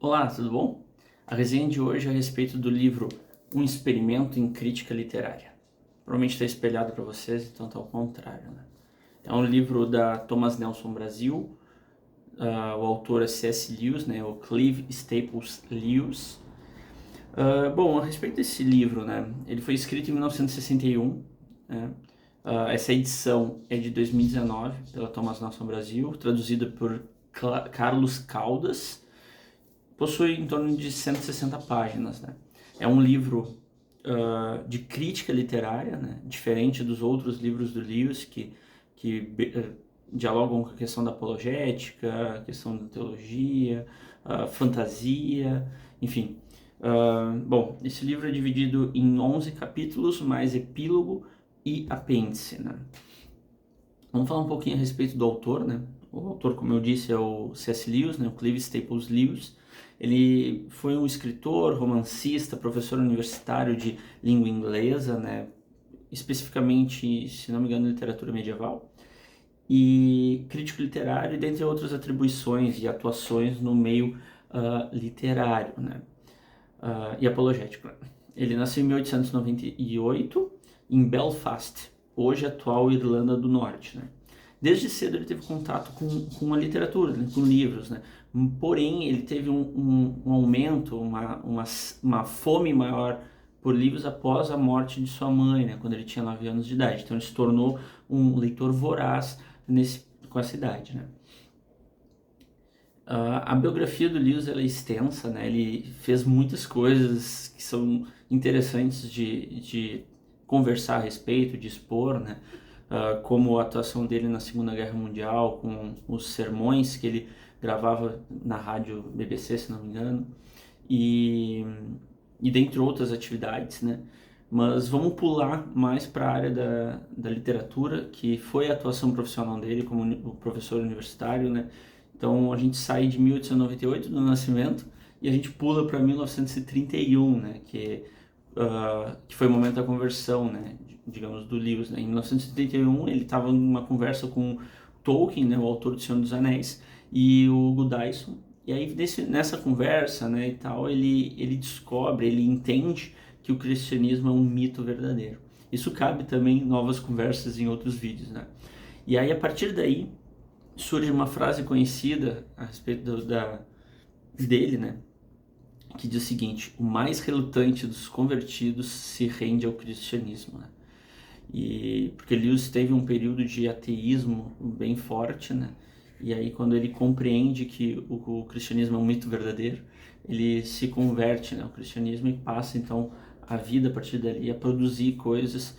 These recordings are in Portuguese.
Olá, tudo bom? A resenha de hoje é a respeito do livro Um Experimento em Crítica Literária. Provavelmente está espelhado para vocês, então está ao contrário, né? É um livro da Thomas Nelson Brasil, o autor é C.S. Lewis, né? O Clive Staples Lewis. Bom, a respeito desse livro, né? Ele foi escrito em 1961, né? Essa edição é de 2019, pela Thomas Nelson Brasil, traduzida por Carlos Caldas. Possui em torno de 160 páginas, né? É um livro de crítica literária, né? Diferente dos outros livros do Lewis, que dialogam com a questão da apologética, a questão da teologia, fantasia, enfim. Bom, esse livro é dividido em 11 capítulos, mais epílogo e apêndice, né? Vamos falar um pouquinho a respeito do autor, né? O autor, como eu disse, é o C.S. Lewis, né? O Clive Staples Lewis. Ele foi um escritor, romancista, professor universitário de língua inglesa, né? Especificamente, se não me engano, literatura medieval, e crítico literário, dentre outras atribuições e atuações no meio literário, né? E apologético. Né? Ele nasceu em 1898 em Belfast, hoje atual Irlanda do Norte, né? Desde cedo ele teve contato com a literatura, né? Com livros, né? Porém, ele teve um aumento, uma fome maior por livros após a morte de sua mãe, né? Quando ele tinha 9 anos de idade. Então ele se tornou um leitor voraz com essa idade, né? A biografia do Lewis ela é extensa, né? Ele fez muitas coisas que são interessantes de conversar a respeito, de expor, né? Como a atuação dele na Segunda Guerra Mundial, com os sermões que ele gravava na rádio BBC, se não me engano, e, e dentre outras atividades, né? Mas vamos pular mais para a área da literatura, que foi a atuação profissional dele como o professor universitário, né? Então a gente sai de 1898 do nascimento e a gente pula para 1931, né? Que foi o momento da conversão, né? Digamos, do Lewis, né? Em 1931 ele estava numa conversa com Tolkien, né? O autor do Senhor dos Anéis, e o Hugo Dyson. E aí nessa conversa, né, e tal, ele descobre, ele entende que o cristianismo é um mito verdadeiro. Isso cabe também em novas conversas em outros vídeos, né? E aí a partir daí surge uma frase conhecida a respeito dele, né? Que diz o seguinte: o mais relutante dos convertidos se rende ao cristianismo, né? E porque Lewis teve um período de ateísmo bem forte, né? E aí quando ele compreende que o cristianismo é um mito verdadeiro, ele se converte, né, ao cristianismo e passa então a vida a partir dali a produzir coisas,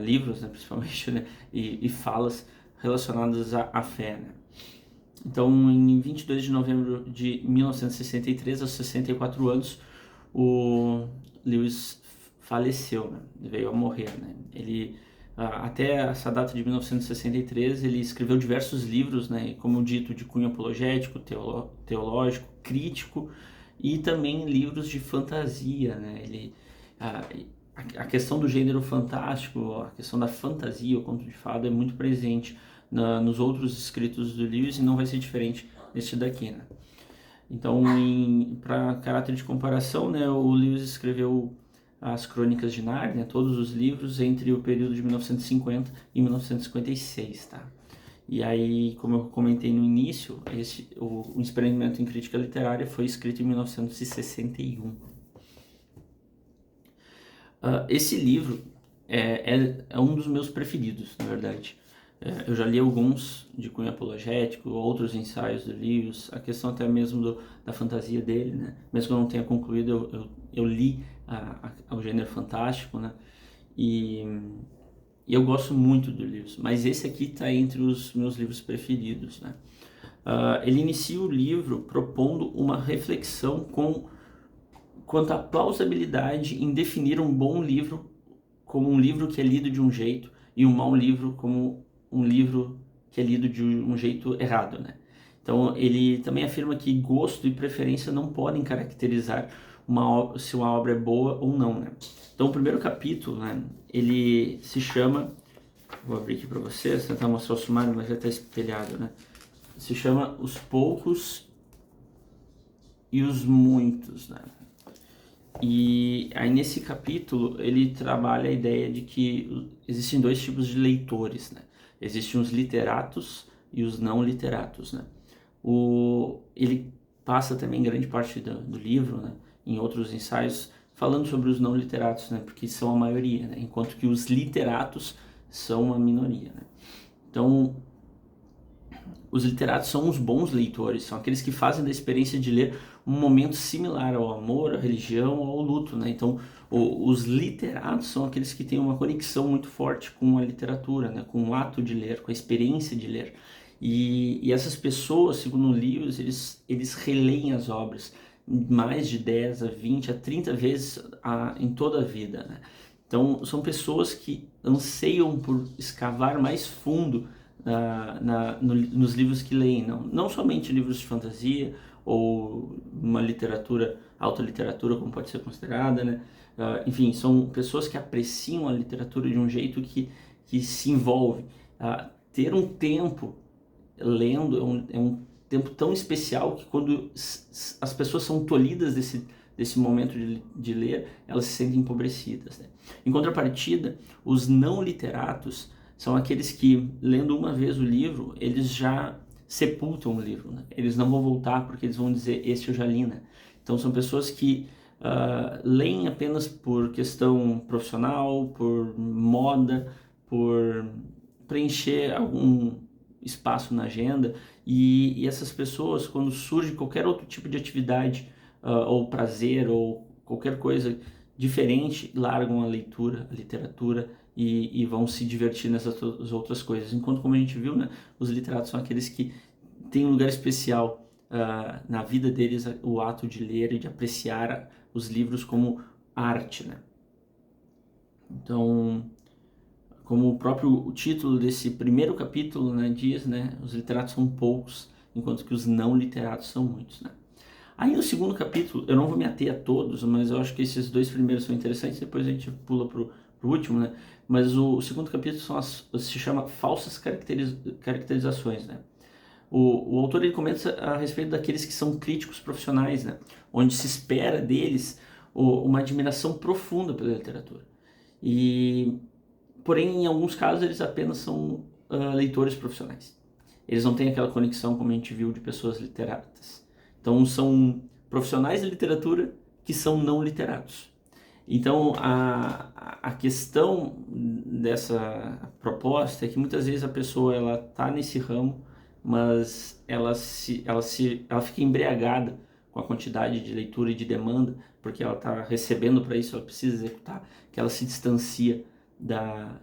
livros, né, principalmente, né, e falas relacionadas à fé, né? Então, em 22 de novembro de 1963, aos 64 anos, o Lewis faleceu, né? Veio a morrer, né? Ele, até essa data de 1963, ele escreveu diversos livros, né? Como dito, de cunho apologético, teológico, crítico e também livros de fantasia, né? A questão do gênero fantástico, a questão da fantasia, o conto de fada é muito presente nos outros escritos do Lewis e não vai ser diferente neste daqui, né? Então, para caráter de comparação, né, o Lewis escreveu as Crônicas de Nárnia, todos os livros, entre o período de 1950 e 1956, tá? E aí, como eu comentei no início, o Experimento em Crítica Literária foi escrito em 1961. Esse livro é um dos meus preferidos, na verdade. Eu já li alguns de cunho apologético, outros ensaios do Lewis, a questão até mesmo da fantasia dele, né? Mesmo que eu não tenha concluído, eu li o gênero fantástico, né? E eu gosto muito do Lewis, mas esse aqui está entre os meus livros preferidos, né? Ele inicia o livro propondo uma reflexão quanto à plausibilidade em definir um bom livro como um livro que é lido de um jeito e um mau livro como um livro que é lido de um jeito errado, né? Então ele também afirma que gosto e preferência não podem caracterizar se uma obra é boa ou não, né? Então o primeiro capítulo, né, ele se chama, vou abrir aqui para vocês, tentar mostrar o sumário, mas já está espelhado, né? Se chama Os Poucos e os muitos, né? E aí nesse capítulo ele trabalha a ideia de que existem dois tipos de leitores, né? Existem os literatos e os não literatos, né? Ele passa também grande parte do livro, né, em outros ensaios, falando sobre os não literatos, né, porque são a maioria, né, enquanto que os literatos são uma minoria, né? Então, os literatos são os bons leitores, são aqueles que fazem da experiência de ler um momento similar ao amor, à religião ou ao luto, né? Então, os literatos são aqueles que têm uma conexão muito forte com a literatura, né? Com o ato de ler, com a experiência de ler. E essas pessoas, segundo livros, eles releem as obras mais de 10 a 20 a 30 vezes em toda a vida, né? Então, são pessoas que anseiam por escavar mais fundo nos livros que leem, não somente livros de fantasia ou uma literatura, alta literatura, como pode ser considerada, né? Enfim, são pessoas que apreciam a literatura de um jeito que se envolve. Ter um tempo lendo é um tempo tão especial que quando as pessoas são tolhidas desse momento de ler, elas se sentem empobrecidas, né? Em contrapartida, os não literatos são aqueles que, lendo uma vez o livro, eles já sepultam o livro, né? Eles não vão voltar porque eles vão dizer, esse eu já li, né? Então são pessoas que leem apenas por questão profissional, por moda, por preencher algum espaço na agenda, e essas pessoas, quando surge qualquer outro tipo de atividade, ou prazer, ou qualquer coisa diferente, largam a leitura, a literatura, e vão se divertir nessas outras coisas. Enquanto, como a gente viu, né, os literatos são aqueles que têm um lugar especial na vida deles, o ato de ler e de apreciar os livros como arte, né? Então, como o próprio título desse primeiro capítulo, né, diz, né, os literatos são poucos, enquanto que os não literatos são muitos, né? Aí no segundo capítulo, eu não vou me ater a todos, mas eu acho que esses dois primeiros são interessantes, depois a gente pula pro último, né? Mas o segundo capítulo se chama Falsas Caracterizações, né? O autor ele comenta a respeito daqueles que são críticos profissionais, né? Onde se espera deles uma admiração profunda pela literatura. Porém, em alguns casos, eles apenas são leitores profissionais. Eles não têm aquela conexão, como a gente viu, de pessoas literatas. Então, são profissionais de literatura que são não literatos. Então, a questão dessa proposta é que muitas vezes a pessoa ela está nesse ramo, mas ela fica embriagada com a quantidade de leitura e de demanda, porque ela está recebendo para isso, ela precisa executar, que ela se distancia da,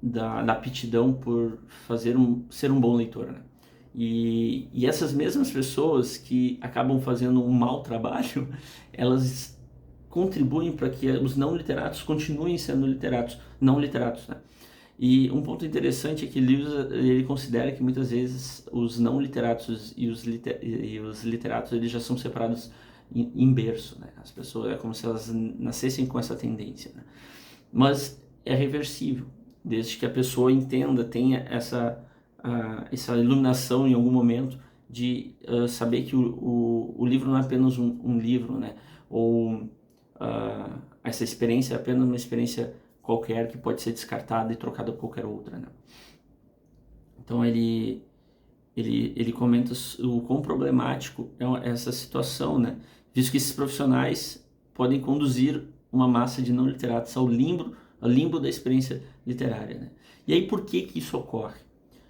da aptidão por ser um bom leitor, né? E essas mesmas pessoas que acabam fazendo um mau trabalho, elas contribuem para que os não literatos continuem sendo literatos, não literatos, né? E um ponto interessante é que Lewis ele considera que muitas vezes os não literatos e os literatos eles já são separados em berço, né? As pessoas é como se elas nascessem com essa tendência, né? Mas é reversível, desde que a pessoa entenda, tenha essa iluminação em algum momento de saber que o livro não é apenas um livro, né? Ou essa experiência é apenas uma experiência qualquer que pode ser descartada e trocada por qualquer outra, né? Então ele comenta o quão problemático é essa situação, né? Visto que esses profissionais podem conduzir uma massa de não literatos ao limbo da experiência literária, né? E aí por que isso ocorre?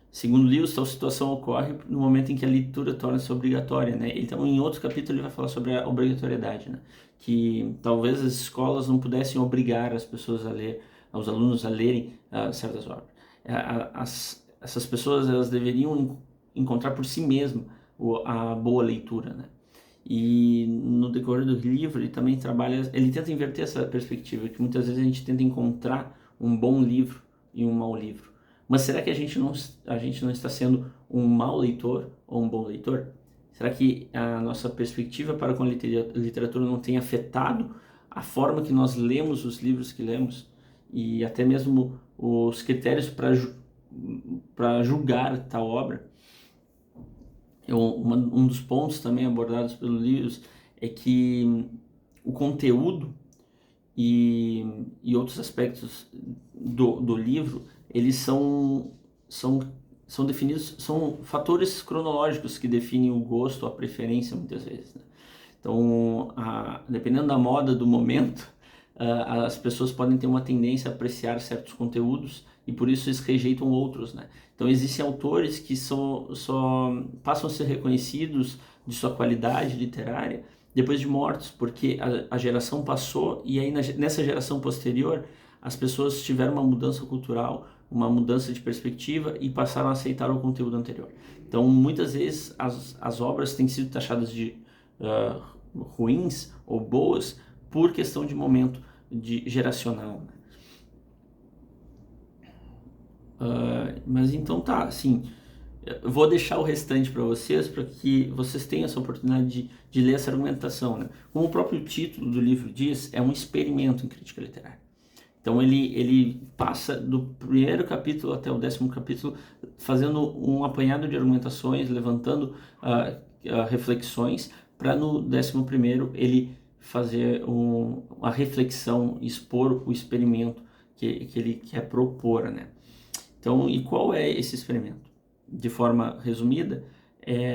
Segundo Lewis, tal situação ocorre no momento em que a leitura torna-se obrigatória, né? Então, em outro capítulo, ele vai falar sobre a obrigatoriedade, né? Que talvez as escolas não pudessem obrigar as pessoas a ler, os alunos a lerem certas obras. Essas pessoas, elas deveriam encontrar por si mesmas a boa leitura, né? E no decorrer do livro, ele também ele tenta inverter essa perspectiva, que muitas vezes a gente tenta encontrar um bom livro e um mau livro. Mas será que a gente não está sendo um mau leitor ou um bom leitor? Será que a nossa perspectiva para com a literatura não tem afetado a forma que nós lemos os livros que lemos e até mesmo os critérios para julgar tal obra? um dos pontos também abordados pelo Lewis é que o conteúdo e outros aspectos do livro, eles são definidos, são fatores cronológicos que definem o gosto, a preferência muitas vezes, né? Então, dependendo da moda do momento, as pessoas podem ter uma tendência a apreciar certos conteúdos e por isso eles rejeitam outros, né? Então existem autores que só passam a ser reconhecidos de sua qualidade literária depois de mortos, porque a geração passou e aí nessa geração posterior as pessoas tiveram uma mudança cultural, uma mudança de perspectiva e passaram a aceitar o conteúdo anterior. Então muitas vezes as obras têm sido taxadas de ruins ou boas por questão de momento geracional, né? Mas então tá, assim, eu vou deixar o restante para vocês que vocês tenham essa oportunidade de ler essa argumentação, né? Como o próprio título do livro diz, é um experimento em crítica literária. Então ele passa do primeiro capítulo até o 10º capítulo fazendo um apanhado de argumentações, levantando reflexões, para no 11º ele fazer uma reflexão, expor o experimento que ele quer propor, né? Então, e qual é esse experimento? De forma resumida,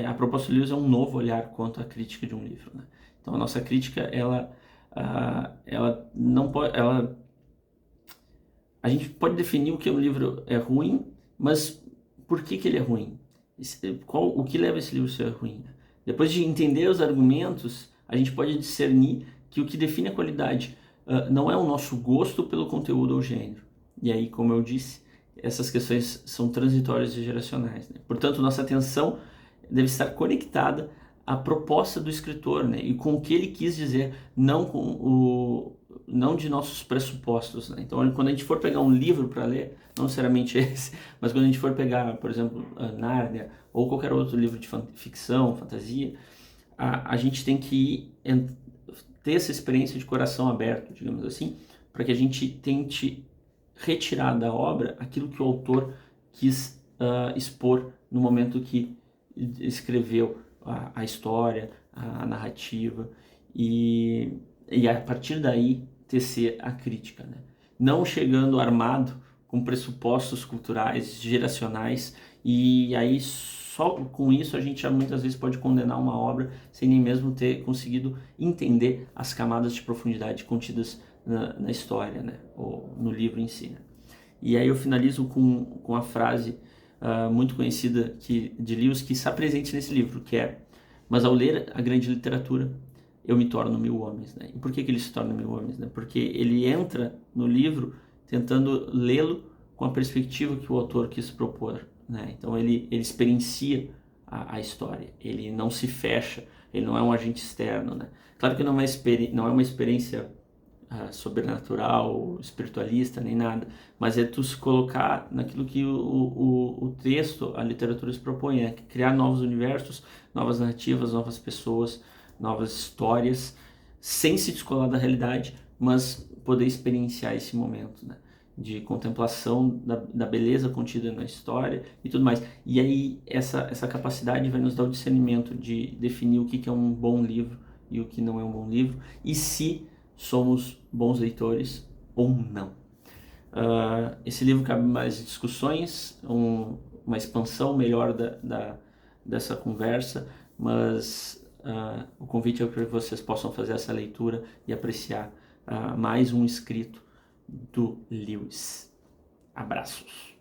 a proposta do Lewis é um novo olhar quanto à crítica de um livro, né? Então, a nossa crítica, ela não pode, a gente pode definir o que um livro é ruim, mas por que ele é ruim? O que leva esse livro a ser ruim? Depois de entender os argumentos, a gente pode discernir que o que define a qualidade não é o nosso gosto pelo conteúdo ou gênero. E aí, como eu disse, essas questões são transitórias e geracionais, né? Portanto, nossa atenção deve estar conectada à proposta do escritor, né? E com o que ele quis dizer, não de nossos pressupostos, né? Então, quando a gente for pegar um livro para ler, não necessariamente esse, mas quando a gente for pegar, por exemplo, Nárnia ou qualquer outro livro de ficção, fantasia, a gente tem que ter essa experiência de coração aberto, digamos assim, para que a gente tente retirar da obra aquilo que o autor quis expor no momento que escreveu a história, a narrativa, e a partir daí tecer a crítica, né? Não chegando armado com pressupostos culturais, geracionais, e aí só com isso a gente já muitas vezes pode condenar uma obra sem nem mesmo ter conseguido entender as camadas de profundidade contidas na história, né? Ou no livro em si, né? E aí eu finalizo com a frase muito conhecida de Lewis, que está presente nesse livro, que é: mas ao ler a grande literatura, eu me torno 1000 homens, né? E por que ele se torna 1000 homens, né? Porque ele entra no livro tentando lê-lo com a perspectiva que o autor quis propor, né? Então ele experiencia a história, ele não se fecha, ele não é um agente externo, né? Claro que não é uma experiência sobrenatural, espiritualista, nem nada, mas é tu se colocar naquilo que o texto, a literatura se propõe, é criar novos universos, novas narrativas, novas pessoas, novas histórias, sem se descolar da realidade, mas poder experienciar esse momento, né, de contemplação da beleza contida na história e tudo mais. E aí essa capacidade vai nos dar o discernimento de definir o que é um bom livro e o que não é um bom livro, e se somos bons leitores ou não. Esse livro cabe mais discussões, uma expansão melhor dessa conversa, mas o convite é para que vocês possam fazer essa leitura e apreciar mais um escrito do Lewis. Abraços!